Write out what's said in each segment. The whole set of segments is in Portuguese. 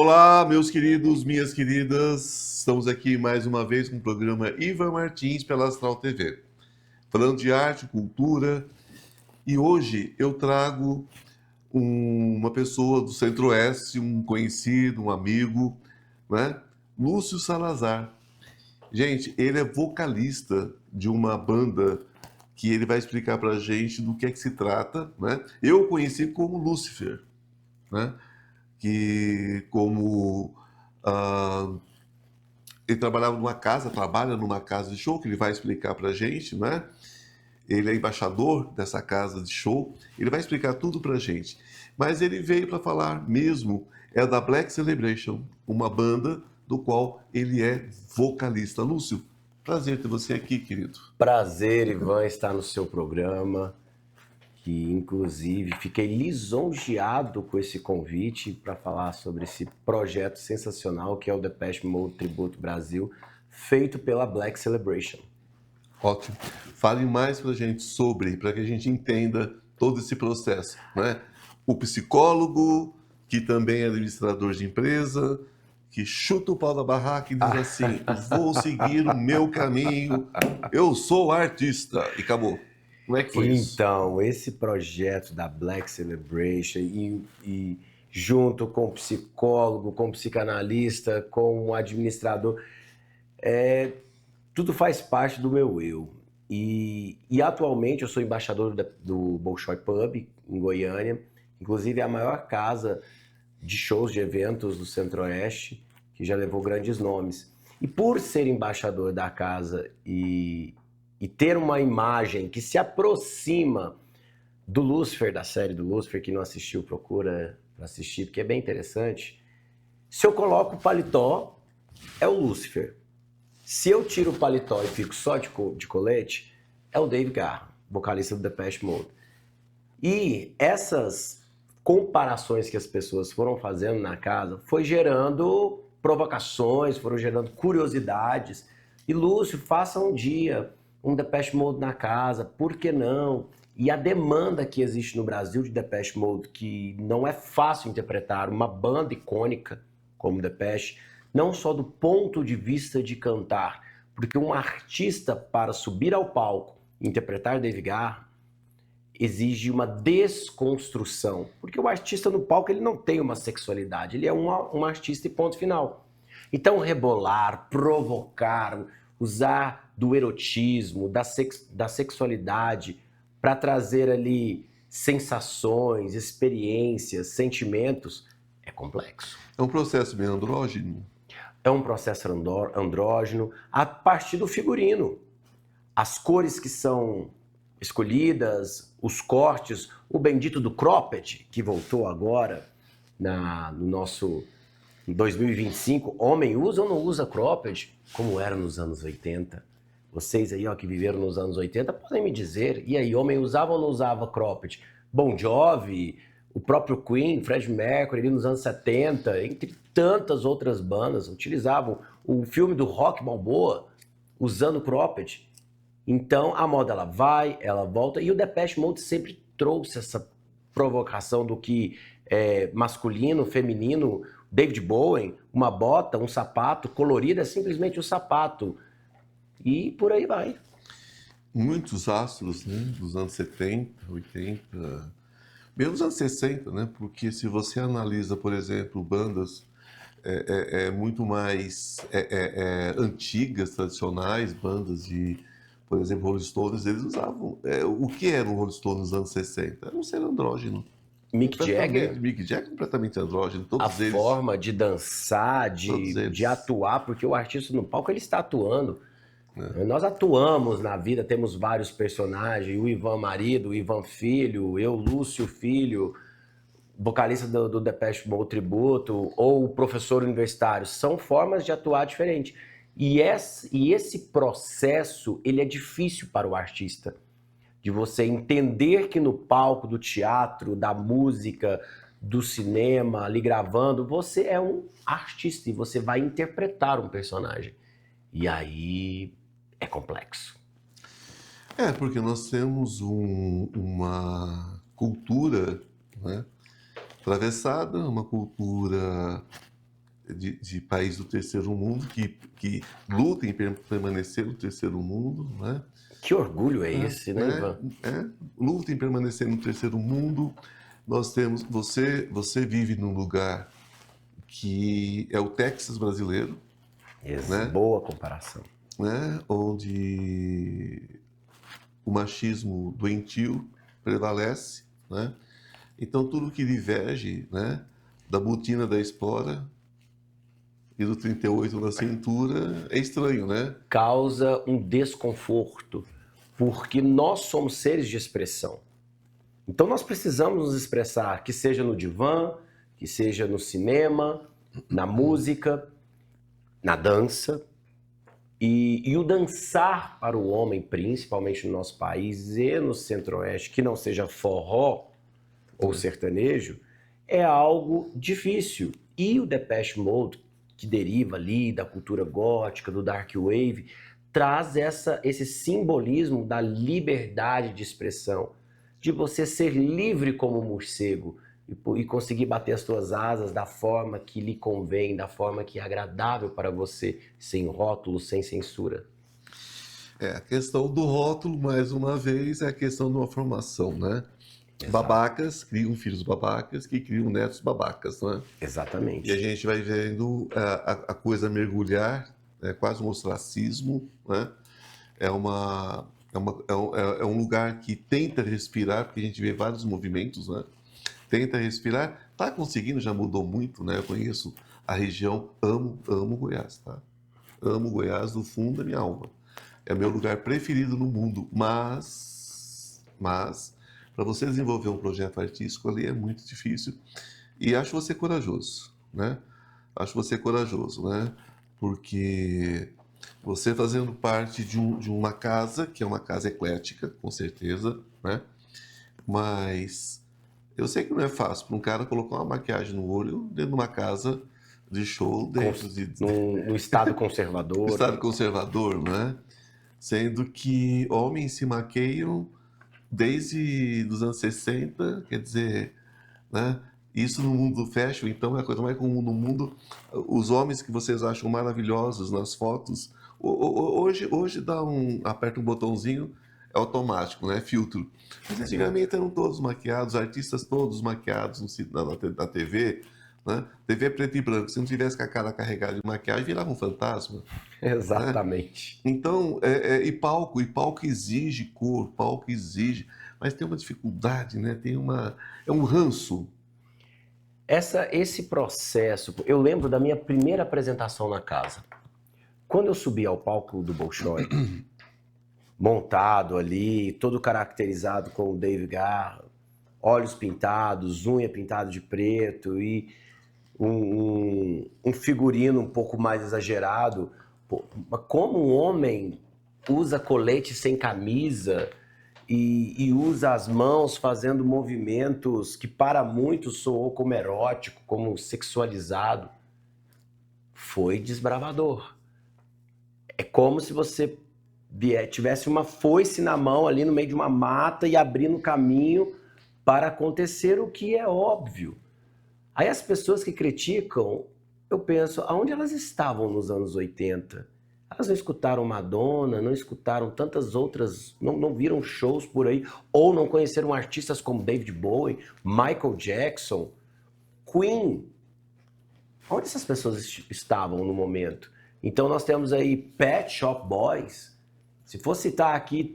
Olá, meus queridos, minhas queridas. Estamos aqui mais uma vez com o programa Ivan Martins pela Astral TV, falando de arte, cultura. E hoje eu trago uma pessoa do Centro-Oeste, um conhecido, um amigo, né? Lúcio Salazar. Gente, ele é vocalista de uma banda que ele vai explicar pra gente do que é que se trata, né? Eu o conheci como Lúcifer, né? Que como ah, ele trabalha numa casa de show, que ele vai explicar pra gente, né? Ele é embaixador dessa casa de show, ele vai explicar tudo pra gente. Mas ele veio para falar mesmo, é da Black Celebration, uma banda do qual ele é vocalista. Lúcio, prazer ter você aqui, querido. Prazer, Ivan, estar no seu programa, que inclusive fiquei lisonjeado com esse convite para falar sobre esse projeto sensacional que é o Depeche Mode Tributo Brasil, feito pela Black Celebration. Ótimo. Fale mais pra gente sobre, para que a gente entenda todo esse processo, né? O psicólogo, que também é administrador de empresa, que chuta o pau da barraca e diz assim: vou seguir o meu caminho, eu sou artista. E acabou. Como é que foi isso? Então, esse projeto da Black Celebration e junto com o psicólogo, com o psicanalista, com o administrador, tudo faz parte do meu eu. E atualmente eu sou embaixador do Bolshoi Pub, em Goiânia. Inclusive é a maior casa de shows, de eventos do Centro-Oeste, que já levou grandes nomes. E por ser embaixador da casa e ter uma imagem que se aproxima do Lúcifer, da série do Lúcifer, que não assistiu, procura para assistir, porque é bem interessante. Se eu coloco o paletó, é o Lúcifer. Se eu tiro o paletó e fico só de colete, é o Dave Garra, vocalista do Depeche Mode. E essas comparações que as pessoas foram fazendo na casa foi gerando provocações, foram gerando curiosidades. E Lúcio, faça um dia um Depeche Mode na casa, por que não? E a demanda que existe no Brasil de Depeche Mode, que não é fácil interpretar uma banda icônica como Depeche, não só do ponto de vista de cantar, porque um artista para subir ao palco e interpretar Dave Garra exige uma desconstrução, porque o artista no palco ele não tem uma sexualidade, ele é um artista e ponto final. Então rebolar, provocar, usar do erotismo, da sexualidade para trazer ali sensações, experiências, sentimentos, é complexo. É um processo bem andrógeno. É um processo andrógeno a partir do figurino. As cores que são escolhidas, os cortes, o bendito do cropped, que voltou agora no nosso 2025. Homem usa ou não usa cropped, como era nos anos 80? Vocês aí ó, que viveram nos anos 80 podem me dizer, e aí, homem usava ou não usava cropped? Bon Jovi, o próprio Queen, Fred Mercury, ali nos anos 70, entre tantas outras bandas, utilizavam o filme do Rock Balboa usando cropped. Então a moda ela vai, ela volta, e o Depeche Mode sempre trouxe essa provocação do que é masculino, feminino. David Bowie, uma bota, um sapato colorido é simplesmente o sapato. E por aí vai. Muitos astros, né, dos anos 70, 80, mesmo dos anos 60, né? Porque se você analisa, por exemplo, bandas muito mais antigas, tradicionais, bandas de, por exemplo, Rolling Stones, eles usavam... o que era o Rolling Stones nos anos 60? Era um ser andrógeno. Mick Jagger, Mick Jagger completamente andrógeno, a todos eles. forma de dançar, Todos eles. de atuar, porque o artista no palco ele está atuando. Nós atuamos na vida, temos vários personagens, o Ivan marido, o Ivan filho, eu, Lúcio filho, vocalista do Depeche Mode Tributo, ou o professor universitário, são formas de atuar diferentes. E esse processo, ele é difícil para o artista, de você entender que no palco do teatro, da música, do cinema, ali gravando, você é um artista e você vai interpretar um personagem. E aí é complexo. Porque nós temos uma cultura, né, atravessada, uma cultura de países do terceiro mundo que lutam em permanecer no terceiro mundo, né? Que orgulho é esse, né, Ivan? Luta em permanecer no terceiro mundo. Nós temos, você vive num lugar que é o Texas brasileiro, né? Boa comparação. Né? Onde o machismo doentio prevalece, né? Então tudo que diverge, né, da botina da espora e do 38 na cintura é estranho, né? Causa um desconforto, porque nós somos seres de expressão. Então nós precisamos nos expressar, que seja no divã, que seja no cinema, na música, na dança. E o dançar para o homem, principalmente no nosso país e no centro-oeste, que não seja forró ou sertanejo, é algo difícil. E o Depeche Mode, que deriva ali da cultura gótica, do dark wave, traz esse simbolismo da liberdade de expressão, de você ser livre como um morcego e conseguir bater as suas asas da forma que lhe convém, da forma que é agradável para você, sem rótulo, sem censura. A questão do rótulo, mais uma vez, é a questão de uma formação, né? Exato. Babacas criam filhos babacas que criam netos babacas, né? Exatamente. E a gente vai vendo a coisa mergulhar, é quase um ostracismo, né? É um lugar que tenta respirar, porque a gente vê vários movimentos, né? Tenta respirar, tá conseguindo, já mudou muito, né? Eu conheço a região, amo Goiás, tá? Amo Goiás do fundo da minha alma. É o meu lugar preferido no mundo, mas para você desenvolver um projeto artístico ali é muito difícil. E acho você corajoso, né? Acho você corajoso, né? Porque você fazendo parte de uma casa, que é uma casa eclética, com certeza, né? Mas eu sei que não é fácil para um cara colocar uma maquiagem no olho dentro de uma casa de show, dentro no estado conservador. Estado conservador, né? Sendo que homens se maqueiam desde os anos 60, quer dizer, né? Isso no mundo do fashion, então, é a coisa mais comum no mundo. Os homens que vocês acham maravilhosos nas fotos, hoje aperta um botãozinho, é automático, né? Filtro. Mas antigamente eram todos maquiados, artistas todos maquiados na TV, né? TV preto e branco. Se não tivesse com a cara carregada de maquiagem, virava um fantasma. Exatamente. Né? Então, e palco exige cor, palco exige, mas tem uma dificuldade, né? É um ranço. Esse processo, eu lembro da minha primeira apresentação na casa. Quando eu subi ao palco do Bolshoi, montado ali, todo caracterizado com o Dave Garra, olhos pintados, unha pintada de preto e um figurino um pouco mais exagerado. Como um homem usa colete sem camisa e usa as mãos fazendo movimentos que para muitos soou como erótico, como sexualizado, foi desbravador. É como se você tivesse uma foice na mão ali no meio de uma mata e abrindo caminho para acontecer o que é óbvio. Aí as pessoas que criticam, eu penso, aonde elas estavam nos anos 80? Elas não escutaram Madonna, não escutaram tantas outras, não viram shows por aí, ou não conheceram artistas como David Bowie, Michael Jackson, Queen. Onde essas pessoas estavam no momento? Então nós temos aí Pet Shop Boys. Se for citar aqui,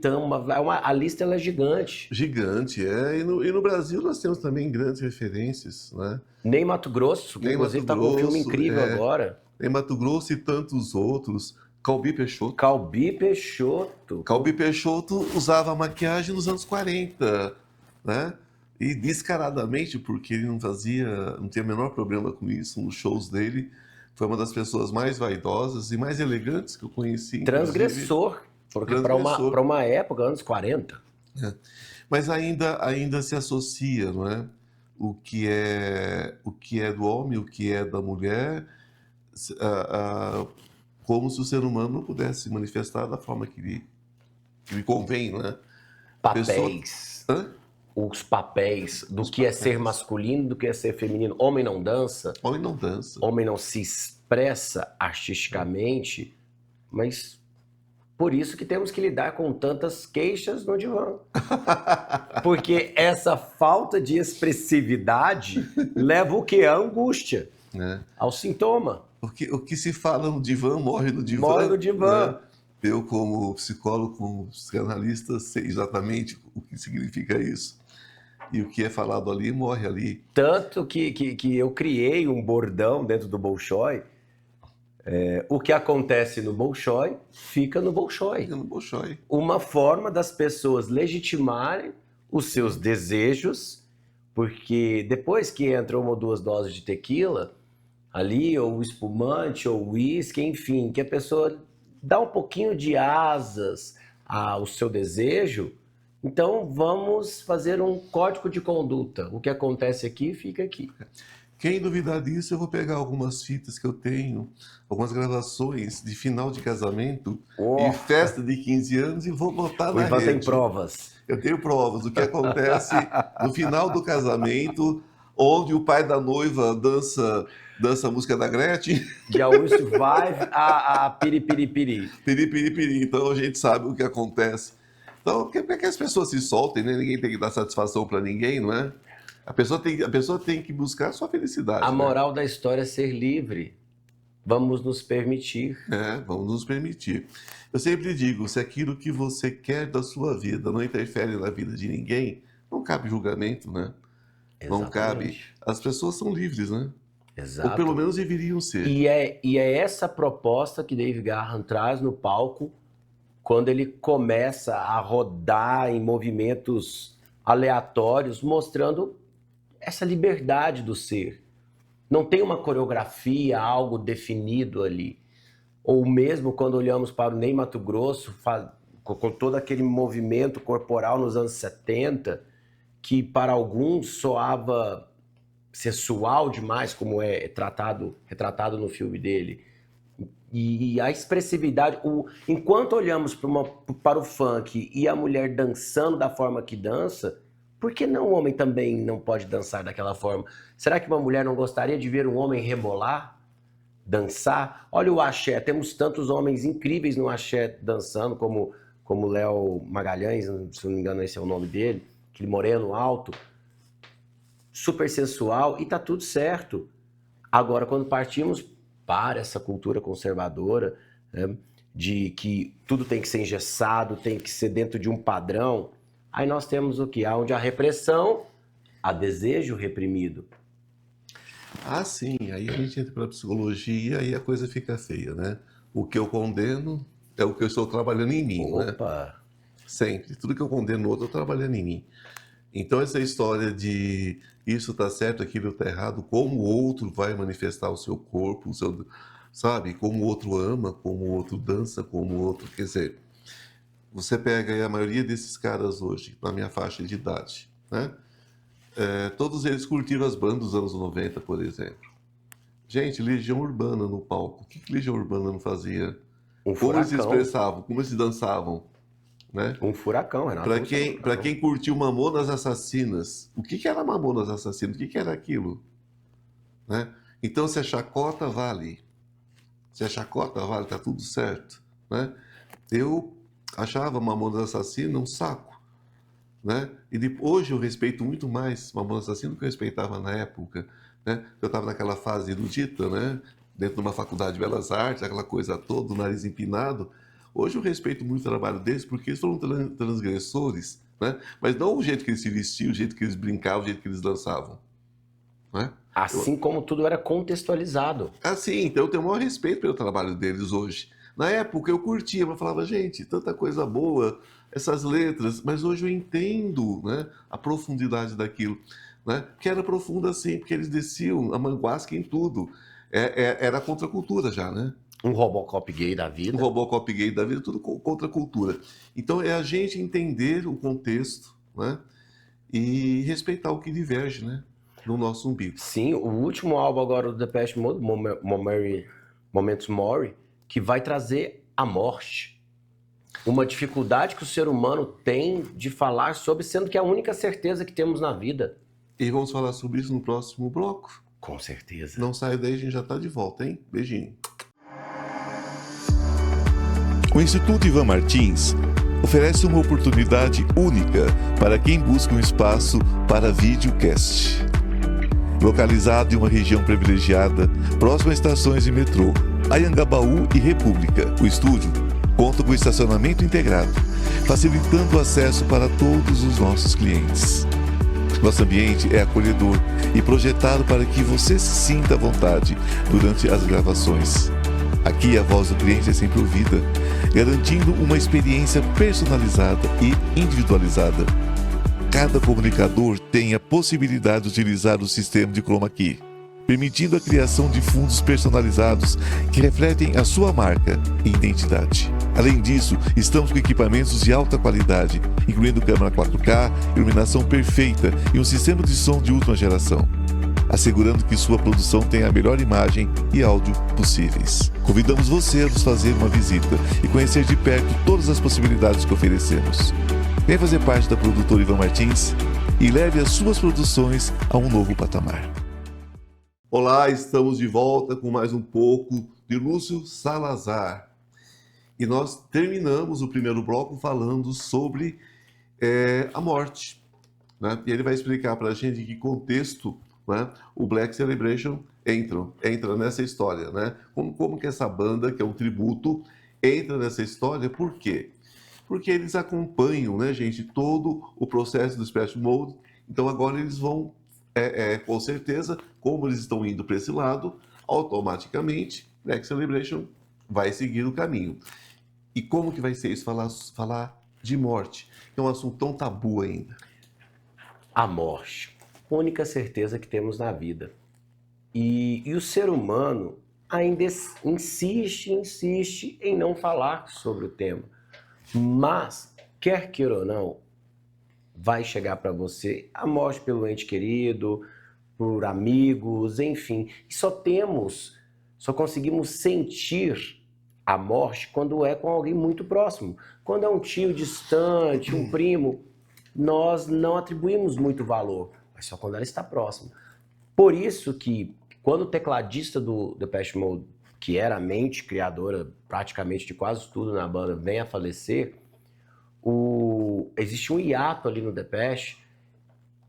a lista ela é gigante. Gigante, é. E no Brasil nós temos também grandes referências, né? Ney Matogrosso, que inclusive está com um filme incrível agora. Ney Matogrosso e tantos outros. Calbi Peixoto. Calbi Peixoto. Calbi Peixoto usava maquiagem nos anos 40, né? E descaradamente, porque ele não tinha o menor problema com isso nos shows dele. Foi uma das pessoas mais vaidosas e mais elegantes que eu conheci. Transgressor. Porque para uma época, anos 40. É. Mas ainda se associa, não é? O que é do homem, o que é da mulher, como se o ser humano não pudesse se manifestar da forma que lhe convém, não é? Papéis. os papéis do que é ser masculino, do que é ser feminino. Homem não dança, Homem não dança. homem não se expressa artisticamente, mas por isso que temos que lidar com tantas queixas no divã. Porque essa falta de expressividade leva o quê? À angústia, Né? ao sintoma. Porque o que se fala no divã morre no divã. Morre no divã. Né? Eu, como psicólogo, como psicanalista, sei exatamente o que significa isso. E o que é falado ali, morre ali. Tanto que eu criei um bordão dentro do Bolshoi. O que acontece no Bolshoi, fica no Bolshoi. Fica no Bolshoi. Uma forma das pessoas legitimarem os seus desejos, porque depois que entra 1 ou 2 doses de tequila, ali, ou espumante, ou uísque, enfim, que a pessoa dá um pouquinho de asas ao seu desejo, então vamos fazer um código de conduta. O que acontece aqui, fica aqui. Quem duvidar disso, eu vou pegar algumas fitas que eu tenho, algumas gravações de final de casamento e festa de 15 anos e vou botar na Ivan rede. tem provas. Eu tenho provas do que acontece no final do casamento, onde o pai da noiva dança a música da Gretchen. De I Will Survive a piripiripiri. Piripiripiri. Então a gente sabe o que acontece. Então, para que as pessoas se soltem, né? Ninguém tem que dar satisfação para ninguém, não é? A pessoa tem que buscar a sua felicidade. A moral da história é ser livre. Vamos nos permitir. Vamos nos permitir. Eu sempre digo, se aquilo que você quer da sua vida não interfere na vida de ninguém, não cabe julgamento, né? Exatamente. Não cabe. As pessoas são livres, né? Exato. Ou pelo menos deveriam ser. E é essa proposta que Dave Garran traz no palco quando ele começa a rodar em movimentos aleatórios, mostrando essa liberdade do ser. Não tem uma coreografia, algo definido ali. Ou mesmo quando olhamos para o Ney Matogrosso, com todo aquele movimento corporal nos anos 70, que para alguns soava sensual demais, como é retratado no filme dele. E a expressividade, enquanto olhamos para o funk e a mulher dançando da forma que dança, por que não o homem também não pode dançar daquela forma? Será que uma mulher não gostaria de ver um homem rebolar, dançar? Olha o axé, temos tantos homens incríveis no axé dançando, como Léo Magalhães, se não me engano esse é o nome dele, aquele moreno alto, super sensual, e tá tudo certo. Agora, quando partimos para essa cultura conservadora, né, de que tudo tem que ser engessado, tem que ser dentro de um padrão, aí nós temos o quê? Onde há repressão, há desejo reprimido. Ah, sim, aí a gente entra para a psicologia e aí a coisa fica feia, né? O que eu condeno é o que eu estou trabalhando em mim, né? Opa! Sempre. Tudo que eu condeno no outro, eu estou trabalhando em mim. Então, essa história de isso está certo, aquilo está errado, como o outro vai manifestar o seu corpo, sabe? Como o outro ama, como o outro dança, como o outro... Quer dizer, você pega aí a maioria desses caras hoje, na minha faixa de idade, né? Todos eles curtiram as bandas dos anos 90, por exemplo. Gente, Legião Urbana no palco. O que Legião Urbana não fazia? Como eles se expressavam, como eles dançavam, né? Um furacão, Renato. Para quem curtiu Mamonas Assassinas, o que era Mamonas Assassinas? O que era aquilo? Né? Então, se a chacota vale, tá tudo certo, né? Eu achava Mamonas Assassinas um saco, né? E hoje eu respeito muito mais Mamonas Assassinas do que eu respeitava na época, né? Eu estava naquela fase erudita, né? Dentro de uma faculdade de belas artes, aquela coisa toda, o nariz empinado. Hoje eu respeito muito o trabalho deles porque eles foram transgressores, né? Mas não o jeito que eles se vestiam, o jeito que eles brincavam, o jeito que eles dançavam, né? Assim como tudo era contextualizado. Assim, então eu tenho o maior respeito pelo trabalho deles hoje. Na época eu curtia, eu falava, gente, tanta coisa boa, essas letras, mas hoje eu entendo, né, a profundidade daquilo, né? Que era profunda sim, porque eles desciam a manguasca em tudo. Era contra a cultura já, né? Um Robocop gay da vida. Um Robocop gay da vida, tudo contra a cultura. Então é a gente entender o contexto, né? E respeitar o que diverge, né? No nosso umbigo. Sim, o último álbum agora do Depeche Mode, Momentos Mori, que vai trazer a morte. uma dificuldade que o ser humano tem de falar sobre, sendo que é a única certeza que temos na vida. E vamos falar sobre isso no próximo bloco. Com certeza. Não saia daí, a gente já está de volta, hein? Beijinho. O Instituto Ivan Martins oferece uma oportunidade única para quem busca um espaço para videocast. Localizado em uma região privilegiada, próximo a estações de metrô, Anhangabaú e República, o estúdio conta com estacionamento integrado, facilitando o acesso para todos os nossos clientes. Nosso ambiente é acolhedor e projetado para que você se sinta à vontade durante as gravações. Aqui a voz do cliente é sempre ouvida, garantindo uma experiência personalizada e individualizada. Cada comunicador tem a possibilidade de utilizar o sistema de Chroma Key, permitindo a criação de fundos personalizados que refletem a sua marca e identidade. Além disso, estamos com equipamentos de alta qualidade, incluindo câmera 4K, iluminação perfeita e um sistema de som de última geração, assegurando que sua produção tenha a melhor imagem e áudio possíveis. Convidamos você a nos fazer uma visita e conhecer de perto todas as possibilidades que oferecemos. Vem fazer parte da produtora Ivan Martins e leve as suas produções a um novo patamar. Olá, estamos de volta com mais um pouco de Lúcio Salazar. E nós terminamos o primeiro bloco falando sobre a morte, né? E ele vai explicar para a gente em que contexto, né, o Black Celebration entra nessa história, né? Como que essa banda, que é um tributo, entra nessa história. Por quê? Porque eles acompanham, né, gente, todo o processo do Splash Mode. Então agora eles vão, com certeza, como eles estão indo para esse lado, automaticamente Black Celebration vai seguir o caminho. E como que vai ser isso? Falar de morte, que é um assunto tão tabu ainda. A morte, a única certeza que temos na vida. E o ser humano ainda insiste em não falar sobre o tema. Mas, quer queira ou não, vai chegar para você a morte pelo ente querido, por amigos, enfim. E só conseguimos sentir a morte quando é com alguém muito próximo. Quando é um tio distante, um primo, nós não atribuímos muito valor, mas só quando ela está próxima. Por isso que, quando o tecladista do Depeche Mode, que era a mente criadora praticamente de quase tudo na banda, vem a falecer, existe um hiato ali no Depeche,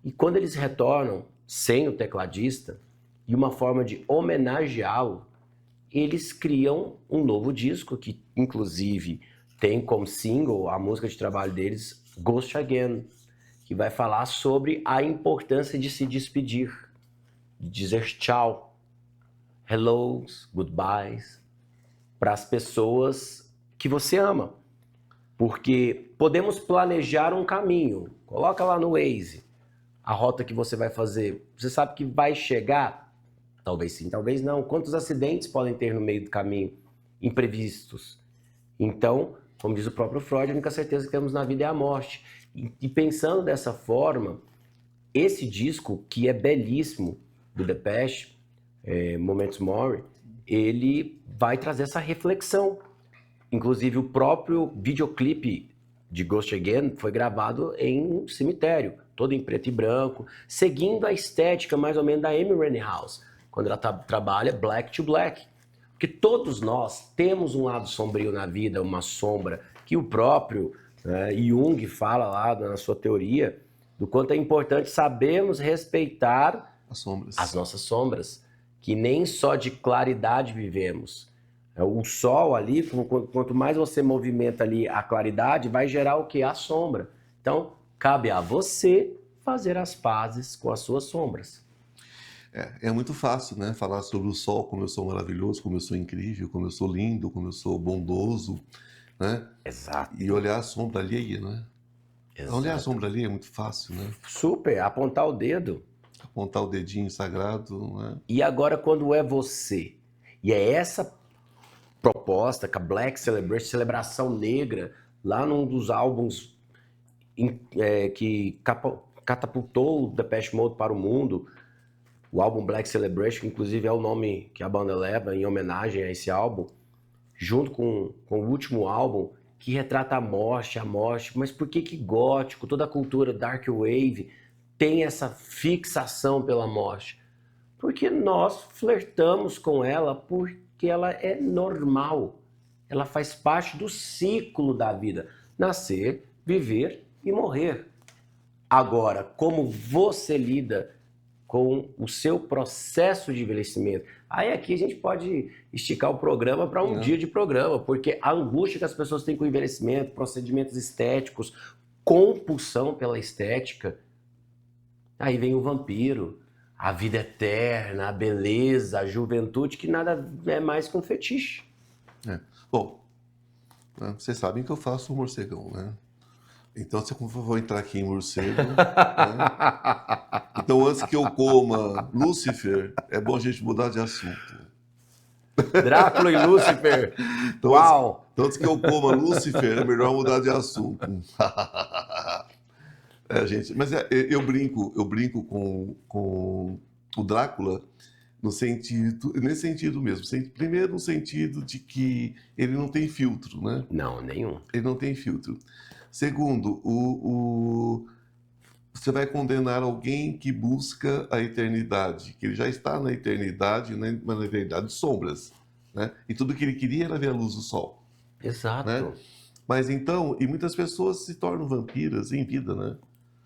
e quando eles retornam sem o tecladista, e uma forma de homenageá-lo, eles criam um novo disco, que inclusive tem como single a música de trabalho deles, Ghost Again, que vai falar sobre a importância de se despedir, de dizer tchau, hellos, goodbyes, para as pessoas que você ama. Porque podemos planejar um caminho, coloca lá no Waze a rota que você vai fazer. Você sabe que vai chegar? Talvez sim, talvez não. Quantos acidentes podem ter no meio do caminho? Imprevistos. Então, como diz o próprio Freud, a única certeza que temos na vida é a morte. E pensando dessa forma, esse disco, que é belíssimo, do Depeche, Memento Mori, ele vai trazer essa reflexão. Inclusive, o próprio videoclipe de Ghost Again foi gravado em um cemitério, todo em preto e branco, seguindo a estética mais ou menos da Amy Winehouse, quando ela trabalha Black to Black. Porque todos nós temos um lado sombrio na vida, uma sombra, que o próprio Jung fala lá na sua teoria, do quanto é importante sabermos respeitar as nossas sombras, que nem só de claridade vivemos. O sol ali, quanto mais você movimenta ali a claridade, vai gerar o quê? A sombra. Então, cabe a você fazer as pazes com as suas sombras. É muito fácil, né? Falar sobre o sol, como eu sou maravilhoso, como eu sou incrível, como eu sou lindo, como eu sou bondoso, né? Exato. E olhar a sombra alheia, né? Exato. Olhar a sombra alheia é muito fácil, né? Super, apontar o dedo. Apontar o dedinho sagrado, né? E agora, quando é você? E é essa proposta que a Black Celebration, celebração negra, lá num dos álbuns que catapultou o Depeche Mode para o mundo, o álbum Black Celebration, que inclusive é o nome que a banda leva em homenagem a esse álbum, junto com o último álbum, que retrata a morte, mas por que gótico, toda a cultura Dark Wave tem essa fixação pela morte? Porque nós flertamos com ela porque ela é normal, ela faz parte do ciclo da vida, nascer, viver e morrer. Agora, como você lida com o seu processo de envelhecimento? Aí aqui a gente pode esticar o programa para um dia de programa, porque a angústia que as pessoas têm com o envelhecimento, procedimentos estéticos, compulsão pela estética, aí vem o vampiro, a vida eterna, a beleza, a juventude, que nada é mais que um fetiche. Bom, vocês sabem que eu faço um morcegão, né? Então, se eu for entrar aqui em morcego, né? Então, antes que eu coma Lúcifer, é bom a gente mudar de assunto. Drácula e Lúcifer. Então, Uau! Antes que eu coma Lúcifer, é melhor mudar de assunto. Gente, mas eu brinco com o Drácula nesse sentido mesmo. Primeiro, no sentido de que ele não tem filtro, né? Não, nenhum. Ele não tem filtro. Segundo, você vai condenar alguém que busca a eternidade, que ele já está na eternidade, né, mas na eternidade de sombras, né? E tudo que ele queria era ver a luz do sol. Exato. Né? Mas então, e muitas pessoas se tornam vampiras em vida, né?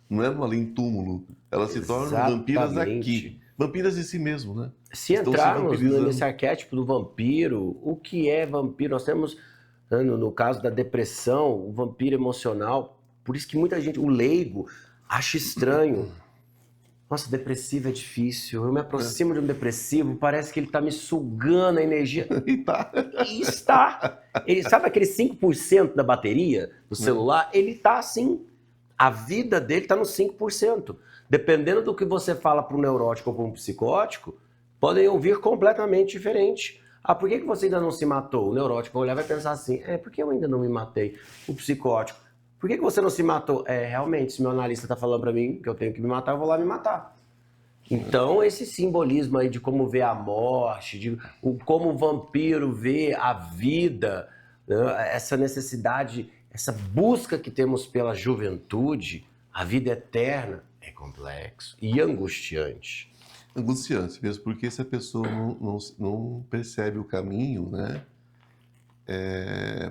Não é no além-túmulo, elas se tornam vampiras aqui. Vampiras de si mesmo, né? Se entrarmos nesse arquétipo do vampiro, o que é vampiro? Nós temos, no caso da depressão, o vampiro emocional, por isso que muita gente, o leigo, acha estranho. Nossa, depressivo é difícil. Eu me aproximo de um depressivo, parece que ele está me sugando a energia. E está. Ele, sabe aquele 5% da bateria do celular? Ele está assim. A vida dele está no 5%. Dependendo do que você fala para um neurótico ou para um psicótico, podem ouvir completamente diferente. Ah, por que você ainda não se matou? O neurótico vai olhar e vai pensar assim, por que eu ainda não me matei? O psicótico, por que você não se matou? Realmente, se meu analista está falando para mim que eu tenho que me matar, eu vou lá me matar. Então, esse simbolismo aí de como vê a morte, de como o vampiro vê a vida, né? Essa necessidade, essa busca que temos pela juventude, a vida eterna, é complexo e angustiante. Angustiante mesmo, porque se a pessoa não percebe o caminho, né?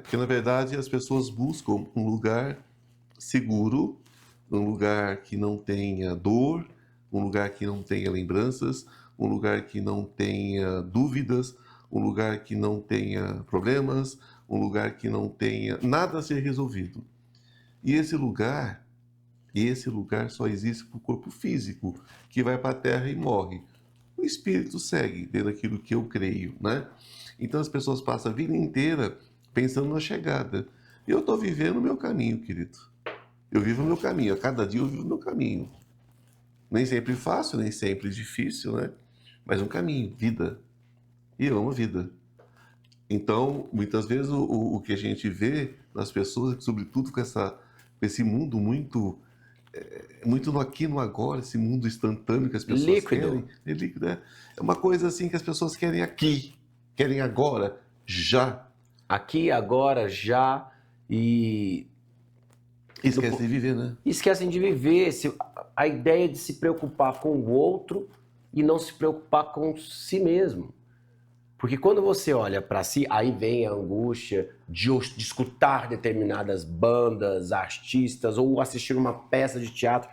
Porque, na verdade, as pessoas buscam um lugar seguro, um lugar que não tenha dor, um lugar que não tenha lembranças, um lugar que não tenha dúvidas, um lugar que não tenha problemas, um lugar que não tenha nada a ser resolvido. E esse lugar só existe para o corpo físico, que vai para a terra e morre. O espírito segue dentro daquilo que eu creio, né? Então as pessoas passam a vida inteira pensando na chegada. Eu estou vivendo o meu caminho, querido. Eu vivo o meu caminho. A cada dia eu vivo o meu caminho. Nem sempre fácil, nem sempre difícil, né? Mas um caminho, vida. E eu amo a vida. Então, muitas vezes o que a gente vê nas pessoas, sobretudo com esse mundo muito no aqui, no agora, esse mundo instantâneo que as pessoas querem. É líquido, é uma coisa assim que as pessoas querem aqui, querem agora, já. Aqui, agora, já, e... Esquecem de viver, né? Esquecem de viver. A ideia de se preocupar com o outro e não se preocupar com si mesmo. Porque quando você olha para si, aí vem a angústia de escutar determinadas bandas, artistas, ou assistir uma peça de teatro.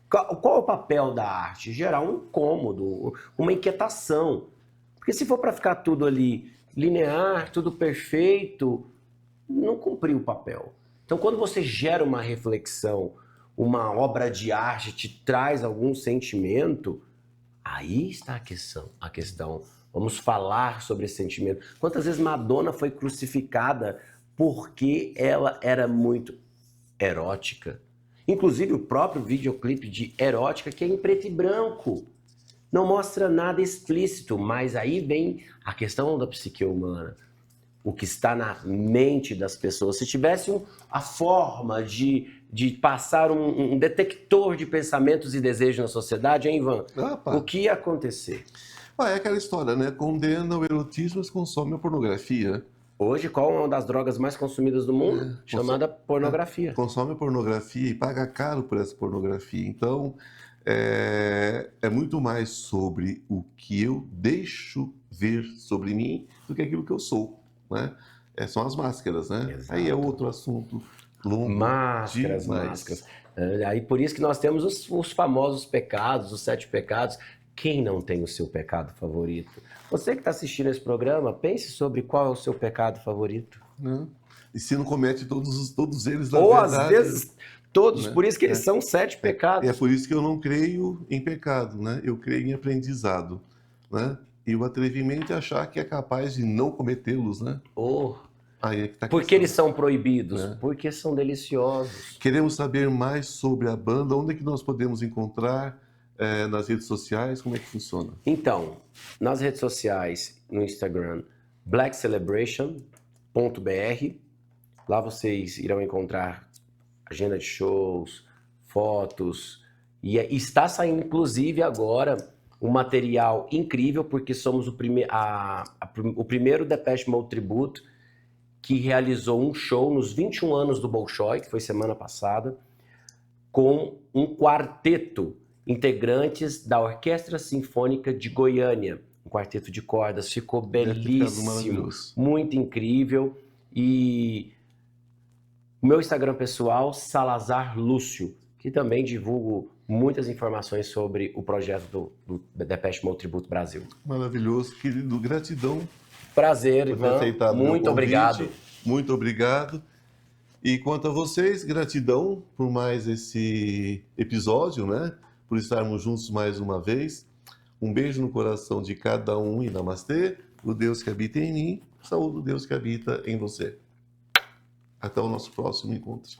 Qual é o papel da arte? Gerar um incômodo, uma inquietação. Porque se for para ficar tudo ali linear, tudo perfeito, não cumpriu o papel. Então, quando você gera uma reflexão, uma obra de arte te traz algum sentimento, aí está a questão. Vamos falar sobre esse sentimento. Quantas vezes Madonna foi crucificada porque ela era muito erótica? Inclusive o próprio videoclipe de Erótica, que é em preto e branco. Não mostra nada explícito, mas aí vem a questão da psique humana. O que está na mente das pessoas. Se tivesse a forma de passar um detector de pensamentos e desejos na sociedade, hein, Ivan? Opa. O que ia acontecer? É aquela história, né? Condena o erotismo, mas consome a pornografia. Hoje, qual é uma das drogas mais consumidas do mundo? Chamada pornografia. Consome pornografia e paga caro por essa pornografia. Então, é muito mais sobre o que eu deixo ver sobre mim do que aquilo que eu sou, né? São as máscaras, né? Exato. Aí é outro assunto longo Máscaras. Aí por isso que nós temos os famosos pecados, os 7 pecados. Quem não tem o seu pecado favorito? Você que está assistindo esse programa, pense sobre qual é o seu pecado favorito. Né? E se não comete todos eles, na Ou verdade... às vezes todos, né? por isso que eles são 7 pecados. E é por isso que eu não creio em pecado, né? Eu creio em aprendizado, né? E o atrevimento é achar que é capaz de não cometê-los, né? Aí é que tá a Por que questão. eles são proibidos? Né? Porque são deliciosos. Queremos saber mais sobre a banda, onde é que nós podemos encontrar nas redes sociais, como é que funciona? Então, nas redes sociais, no Instagram, blackcelebration.br, lá vocês irão encontrar agenda de shows, fotos, e está saindo inclusive agora um material incrível, porque somos o primeiro Depeche Mode tributo que realizou um show nos 21 anos do Bolshoi, que foi semana passada, com um quarteto integrantes da Orquestra Sinfônica de Goiânia, um quarteto de cordas, ficou belíssimo, muito incrível. E o meu Instagram pessoal, Salazar Lúcio, que também divulgo muitas informações sobre o projeto do Depeche Mode Tributo Brasil. Maravilhoso, querido, gratidão. Prazer, Ivan, muito obrigado. Muito obrigado. E quanto a vocês, gratidão por mais esse episódio, né? Por estarmos juntos mais uma vez. Um beijo no coração de cada um e namastê. O Deus que habita em mim, saúde o Deus que habita em você. Até o nosso próximo encontro.